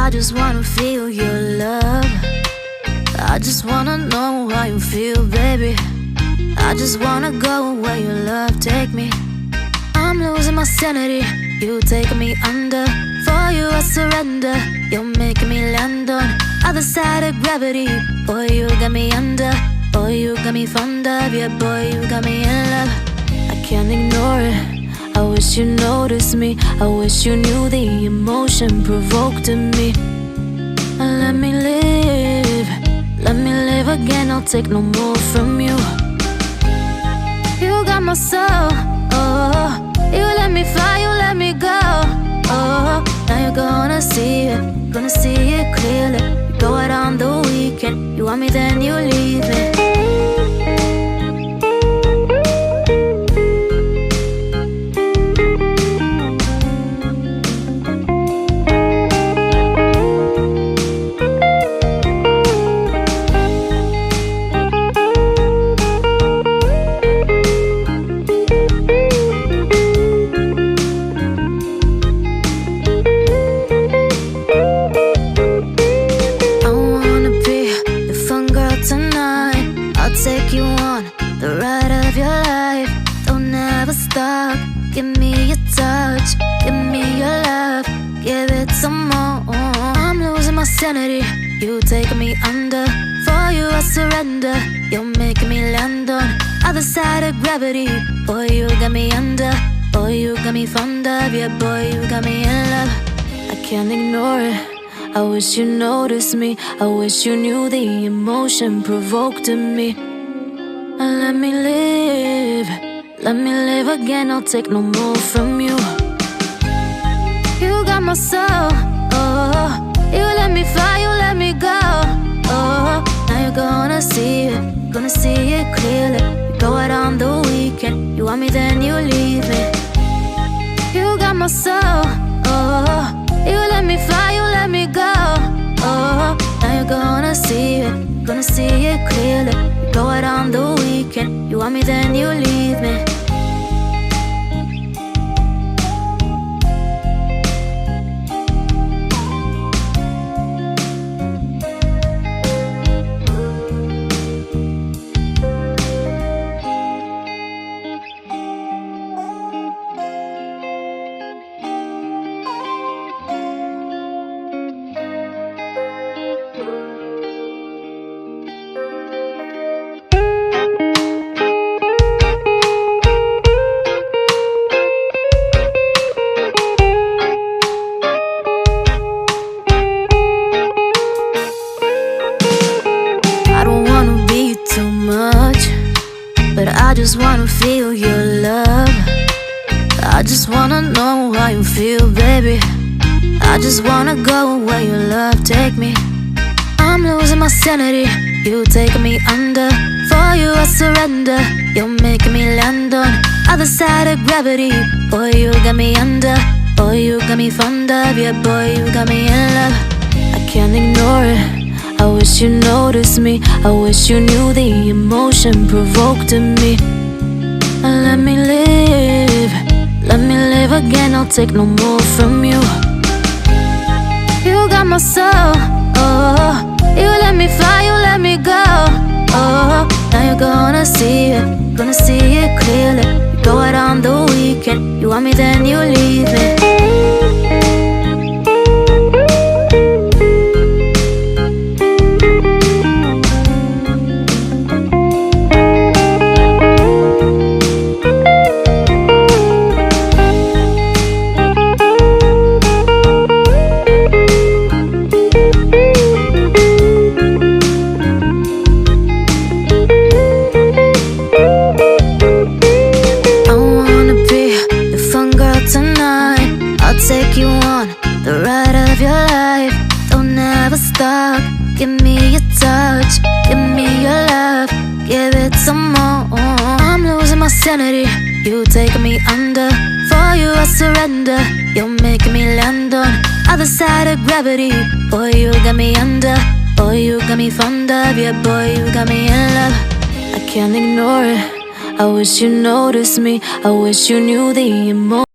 I just wanna feel your love. I just wanna know how you feel, baby. I just wanna go where your love take me. I'm losing my sanity, you taking me under. For you I surrender, you're making me land on other side of gravity. Boy, you got me under. Boy, you got me fond of. Yeah, boy, you got me in love. I can't ignore it. I wish you noticed me. I wish you knew the emotion provoked in me. Let me live. Let me live again. I'll take no more from you. You got my soul. Oh, you let me fly. You let me go. Oh, now you're gonna see it. Gonna see it clearly. You go out on the weekend. You want me, then you leave me. Take you on the ride of your life. Don't ever stop. Give me your touch. Give me your love. Give it some more. I'm losing my sanity. You taking me under. For you I surrender. You're making me land on other side of gravity. Boy, you got me under. Boy, you got me fond of. Yeah, boy, you got me in love. I can't ignore it. I wish you noticed me. I wish you knew the emotion provoked in me. Let me live. Let me live again. I'll take no more from you. You got my soul. Oh, you let me fly. You let me go. Oh, now you're gonna see it. Gonna see it clearly. You go out on the weekend. You want me, then you leave me. You got my soul. Oh, you let me fly, you let me go. Oh, now you're gonna see it. Gonna see it clearly. You go out on the weekend. You want me, then you leave me. But I just wanna feel your love. I just wanna know how you feel, baby. I just wanna go where your love take me. I'm losing my sanity, you taking me under. For you I surrender, you're making me land on other side of gravity. Boy, you got me under. Boy, you got me fond of. Yeah, boy, you got me in love. I can't ignore it. I wish you noticed me. I wish you knew the emotion provoked in me. Let me live. Let me live again. I'll take no more from you. You got my soul. Oh, you let me fly. You let me go. Oh, now you're gonna see it. Gonna see it clearly. You go out on the weekend. You want me, then you leave me. Take you on the ride of your life. Don't ever stop. Give me your touch. Give me your love. Give it some more. I'm losing my sanity. You taking me under. For you I surrender. You're making me land on other side of gravity. Boy, you got me under. Boy, you got me fond of. Yeah, boy, you got me in love. I can't ignore it. I wish you noticed me. I wish you knew the emotion.